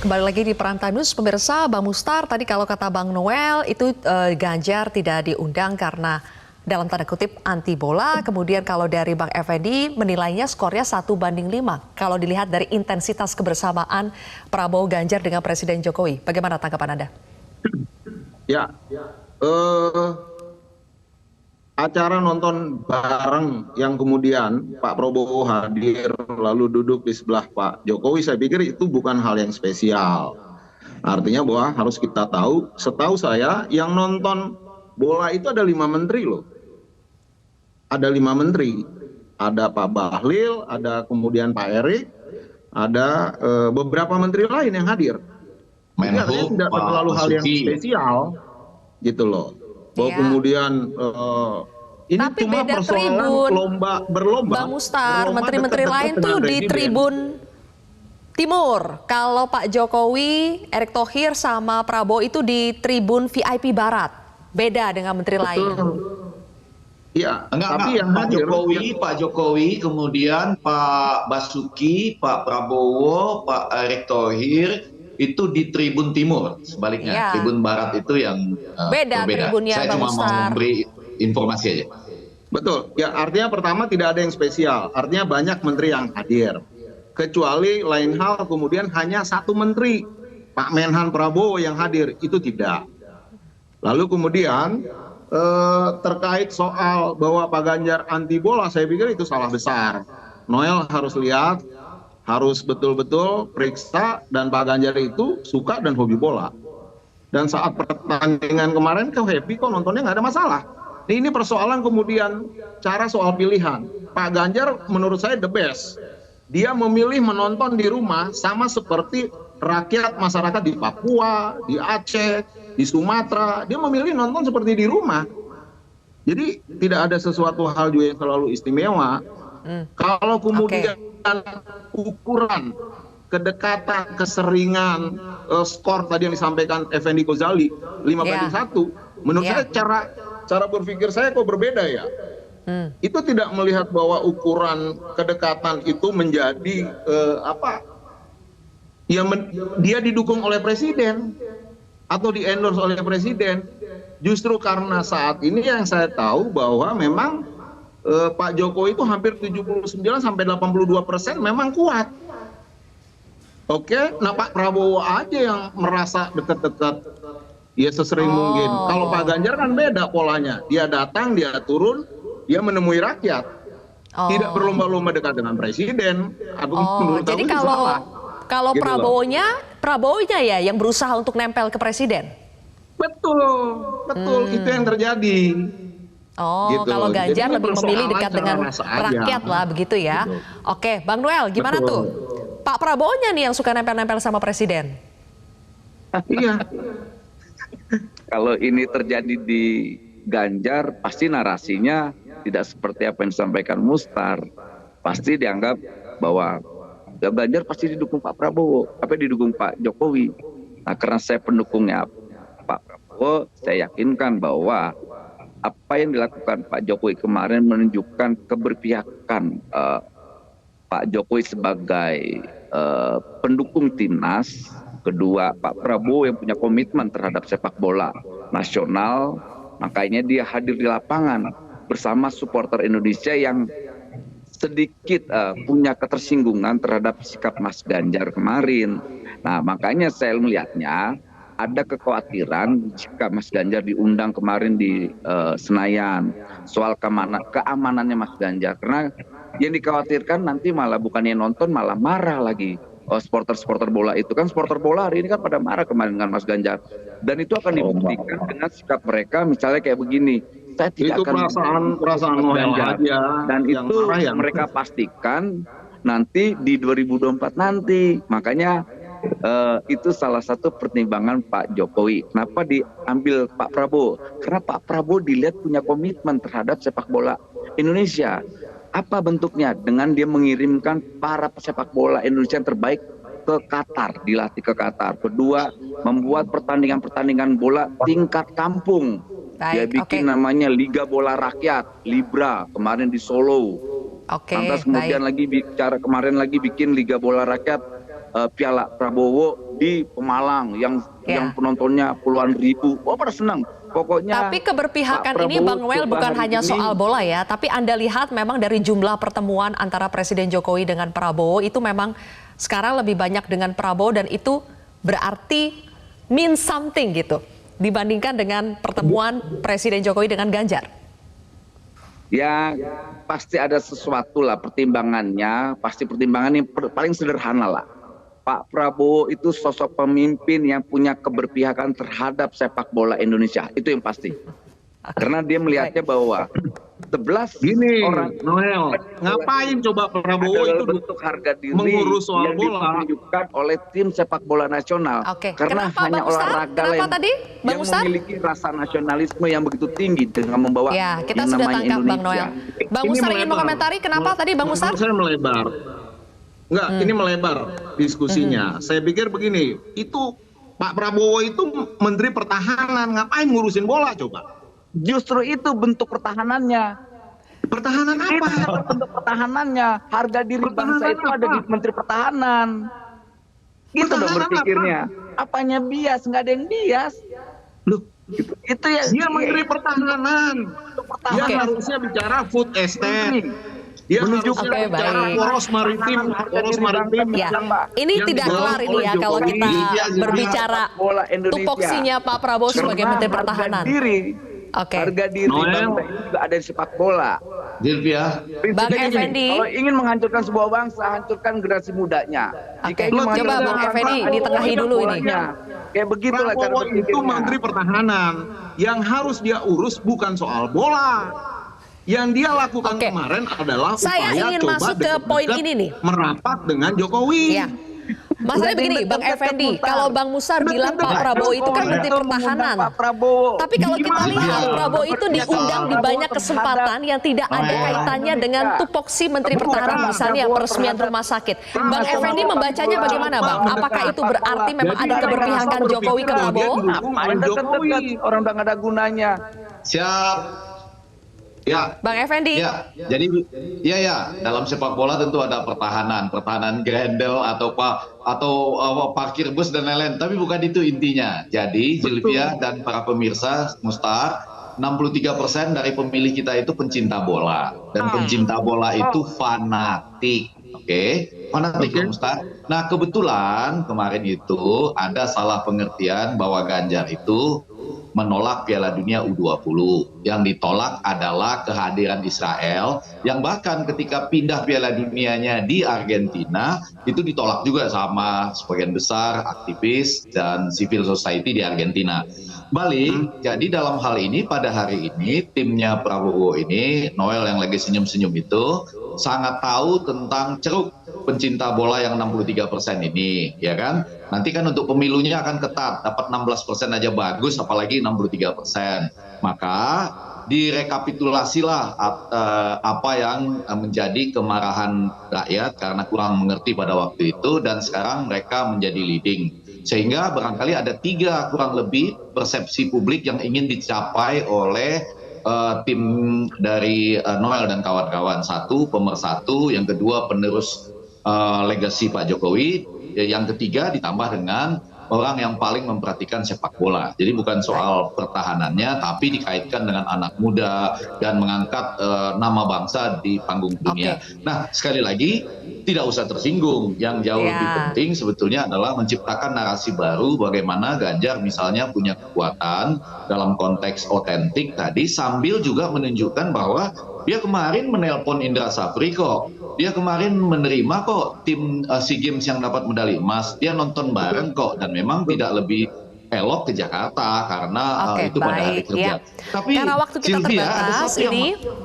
Kembali lagi di Prime Time News, pemirsa. Bang Mustar, tadi kalau kata Bang Noel itu Ganjar tidak diundang karena dalam tanda kutip anti bola. Kemudian kalau dari Bang Effendi menilainya skornya 1:5 kalau dilihat dari intensitas kebersamaan Prabowo Ganjar dengan Presiden Jokowi. Bagaimana tanggapan Anda? Ya, acara nonton bareng yang kemudian Pak Prabowo hadir lalu duduk di sebelah Pak Jokowi, saya pikir itu bukan hal yang spesial. Artinya bahwa harus kita tahu, setahu saya yang nonton bola itu ada 5 menteri loh. Ada 5 menteri. Ada Pak Bahlil, ada kemudian Pak Erik, ada beberapa menteri lain yang hadir. Jadi artinya tidak terlalu hal yang spesial gitu loh. Bahwa kemudian ini tapi cuma beda persoalan tribun, berlomba. Bang Mustar, menteri-menteri lain tuh di tribun timur. Kalau Pak Jokowi, Erick Thohir sama Prabowo itu di tribun VIP barat. Beda dengan menteri lain. Iya, tapi yang Pak Jokowi, kemudian Pak Basuki, Pak Prabowo, Pak Erick Thohir itu di tribun timur, sebaliknya tribun barat itu yang beda berbeda. Tribunnya, Saya Bang cuma Mustar. mau memberi informasi aja. Betul, ya artinya pertama tidak ada yang spesial, artinya banyak menteri yang hadir. Kecuali lain hal kemudian hanya satu menteri, Pak Menhan Prabowo yang hadir, itu tidak. Lalu kemudian terkait soal bahwa Pak Ganjar anti bola, saya pikir itu salah besar. Noel harus lihat, harus betul-betul periksa, dan Pak Ganjar itu suka dan hobi bola. Dan saat pertandingan kemarin kok happy, kok nontonnya nggak ada masalah. Ini persoalan kemudian cara soal pilihan. Pak Ganjar menurut saya the best. Dia memilih menonton di rumah sama seperti rakyat masyarakat di Papua, di Aceh, di Sumatera. Dia memilih nonton seperti di rumah. Jadi tidak ada sesuatu hal juga yang terlalu istimewa. Kalau kemudian ukuran kedekatan, keseringan, skor tadi yang disampaikan Effendi Ghazali 5-1, menurut saya cara berpikir saya kok berbeda ya. Itu tidak melihat bahwa ukuran kedekatan itu menjadi dia didukung oleh presiden atau di endorse oleh presiden. Justru karena saat ini yang saya tahu bahwa memang Pak Jokowi itu hampir 79-82% memang kuat. Oke, nah Pak Prabowo aja yang merasa dekat-dekat, ya sesering mungkin. Kalau Pak Ganjar kan beda polanya. Dia datang, dia turun, dia menemui rakyat. Tidak berlomba-lomba dekat dengan presiden. Jadi kalau gitu Prabowo-nya ya yang berusaha untuk nempel ke presiden. Betul, itu yang terjadi. Gitu. Kalau Ganjar lebih memilih dekat dengan rakyat lah, begitu ya. Gitu. Oke, Bang Noel, gimana tuh? Pak Prabowo-nya nih yang suka nempel-nempel sama presiden. Iya. Kalau ini terjadi di Ganjar, pasti narasinya tidak seperti apa yang disampaikan Mustar. Pasti dianggap bahwa Ganjar pasti didukung Pak Prabowo, didukung Pak Jokowi. Nah, karena saya pendukungnya Pak Prabowo, saya yakinkan bahwa apa yang dilakukan Pak Jokowi kemarin menunjukkan keberpihakan Pak Jokowi sebagai pendukung timnas. Kedua, Pak Prabowo yang punya komitmen terhadap sepak bola nasional, makanya dia hadir di lapangan bersama supporter Indonesia yang sedikit punya ketersinggungan terhadap sikap Mas Ganjar kemarin. Nah, makanya saya melihatnya ada kekhawatiran jika Mas Ganjar diundang kemarin di Senayan soal keamanannya Mas Ganjar, karena yang dikhawatirkan nanti malah bukannya nonton malah marah lagi. Supporter bola itu kan, supporter bola hari ini kan pada marah kemarin dengan Mas Ganjar, dan itu akan dibuktikan dengan sikap mereka misalnya kayak begini, saya tidak akan perasaan Mas Ganjar aja, dan itu mereka pastikan nanti di 2024 nanti. Makanya itu salah satu pertimbangan Pak Jokowi. Kenapa diambil Pak Prabowo? Karena Pak Prabowo dilihat punya komitmen terhadap sepak bola Indonesia. Apa bentuknya? Dengan dia mengirimkan para pesepak bola Indonesia yang terbaik ke Qatar, dilatih ke Qatar. Kedua, membuat pertandingan-pertandingan bola tingkat kampung. Dia bikin namanya Liga Bola Rakyat, Libra, kemarin di Solo. Lantas kemudian kemarin lagi bikin Liga Bola Rakyat Piala Prabowo di Pemalang yang penontonnya puluhan ribu. Oh, pada senang. Pokoknya. Tapi keberpihakan ini Bang Noel bukan hanya soal bola ya, tapi Anda lihat memang dari jumlah pertemuan antara Presiden Jokowi dengan Prabowo itu memang sekarang lebih banyak dengan Prabowo, dan itu berarti mean something gitu dibandingkan dengan pertemuan Presiden Jokowi dengan Ganjar. Ya, pasti ada sesuatu lah pertimbangannya, pasti pertimbangan yang paling sederhana lah. Pak Prabowo itu sosok pemimpin yang punya keberpihakan terhadap sepak bola Indonesia, itu yang pasti. Karena dia melihatnya bahwa 11 orang Noel, ngapain coba Prabowo itu bentuk harga diri mengurus soal yang bola ditunjukkan oleh tim sepak bola nasional. Kenapa, Karena hanya Bang Mustar? olahraga Kenapa tadi, Bang yang Mustar? memiliki rasa nasionalisme yang begitu tinggi dengan membawa Ya, kita yang sudah namanya tangkap Indonesia. Bang Noel. Bang Mustar ingin mengomentari kenapa tadi Bang Mustar? Saya melebar. Enggak, ini melebar diskusinya. Saya pikir begini, itu Pak Prabowo itu Menteri Pertahanan, ngapain ngurusin bola coba? Justru itu bentuk pertahanannya. Pertahanan apa? Itu bentuk pertahanannya. Harga diri bangsa itu ada di Menteri Pertahanan. Itu dong berpikirnya. Apanya bias? Nggak ada yang bias. Loh, itu ya. dia Menteri Pertahanan. Dia harusnya bicara food estate. Dia harusnya bicara poros maritim. Ya, ini tidak kelar ini ya kalau kita berbicara tupoksinya Pak Prabowo sebagai Menteri Pertahanan. Harga diri bangsa ini juga ada di sepak bola. Zilvia, Bang Effendi, kalau ingin menghancurkan sebuah bangsa, hancurkan generasi mudanya. Oke, coba Bang Effendi ditengahi dulu ini. Kayak begitulah cara Prabowo itu Menteri Pertahanan, yang harus dia urus bukan soal bola. Yang dia lakukan kemarin adalah saya ingin masuk ke poin ini nih, merapat dengan Jokowi. Ya. Masalahnya begini, Bang Effendi, kalau Bang Musar bilang Pak Prabowo itu kan Menteri Pertahanan. Tapi kalau kita lihat Prabowo itu diundang di banyak kesempatan yang tidak ada kaitannya dengan tupoksi Menteri Pertahanan, misalnya peresmian rumah sakit. Bang Effendi membacanya bagaimana, Bang? Apakah itu berarti memang ada keberpihakan Jokowi ke Prabowo? Orang udah nggak ada gunanya. siap. Ya, Bang Effendi. ya. Jadi ya dalam sepak bola tentu ada pertahanan grendel atau parkir bus dan lain-lain, tapi bukan itu intinya. Jadi Zilvia dan para pemirsa Mustar, 63% dari pemilih kita itu pencinta bola, dan pencinta bola itu fanatik. Fanatik Mustar. Nah, kebetulan kemarin itu ada salah pengertian bahwa Ganjar itu menolak Piala Dunia U20. Yang ditolak adalah kehadiran Israel, yang bahkan ketika pindah Piala Dunianya di Argentina, itu ditolak juga sama sebagian besar aktivis dan civil society di Argentina. Balik, jadi dalam hal ini pada hari ini timnya Prabowo ini, Noel yang lagi senyum-senyum itu, sangat tahu tentang ceruk pencinta bola yang 63% ini, ya kan? Nanti kan untuk pemilunya akan ketat, dapat 16% aja bagus, apalagi 63%. Maka direkapitulasilah apa yang menjadi kemarahan rakyat karena kurang mengerti pada waktu itu, dan sekarang mereka menjadi leading. Sehingga barangkali ada 3 kurang lebih persepsi publik yang ingin dicapai oleh tim dari Noel dan kawan-kawan. 1, pemersatu, yang kedua penerus legasi Pak Jokowi, yang ketiga ditambah dengan orang yang paling memperhatikan sepak bola. Jadi bukan soal pertahanannya, tapi dikaitkan dengan anak muda dan mengangkat nama bangsa di panggung dunia. Nah, sekali lagi tidak usah tersinggung. Yang jauh lebih penting sebetulnya adalah menciptakan narasi baru bagaimana Ganjar misalnya punya kekuatan dalam konteks otentik tadi, sambil juga menunjukkan bahwa dia kemarin menelpon Indra Safri kok. Dia kemarin menerima kok tim SEA Games yang dapat medali emas. Dia nonton bareng kok, dan memang tidak lebih elok ke Jakarta karena itu pada hari kerja. Tapi karena waktu kita Sylvia, terbatas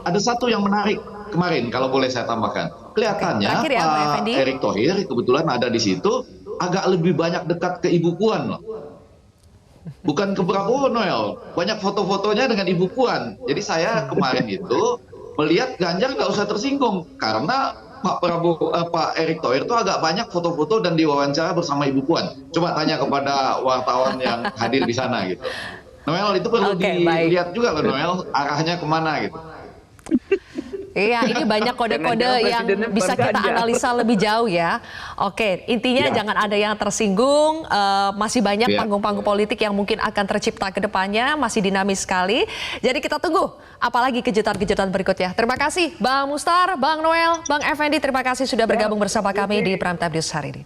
ada satu yang menarik kemarin, kalau boleh saya tambahkan. Kelihatannya Pak Erick Thohir kebetulan ada di situ, agak lebih banyak dekat ke Ibu Puan loh. Bukan ke Prabowo, Noel. Banyak foto-fotonya dengan Ibu Puan. Jadi saya kemarin itu melihat Ganjar nggak usah tersinggung, karena Pak Erick Thohir itu agak banyak foto-foto dan diwawancara bersama Ibu Puan. Coba tanya kepada wartawan yang hadir di sana gitu. Noel, itu perlu dilihat juga loh, Noel, arahnya kemana gitu. Iya, ini banyak kode-kode yang bisa kita analisa lebih jauh ya. Oke, intinya jangan ada yang tersinggung. Masih banyak panggung-panggung politik yang mungkin akan tercipta ke depannya, masih dinamis sekali. Jadi kita tunggu apalagi kejutan-kejutan berikutnya. Terima kasih Bang Mustar, Bang Noel, Bang Effendi, terima kasih sudah bergabung bersama kami di Prime Time News hari ini.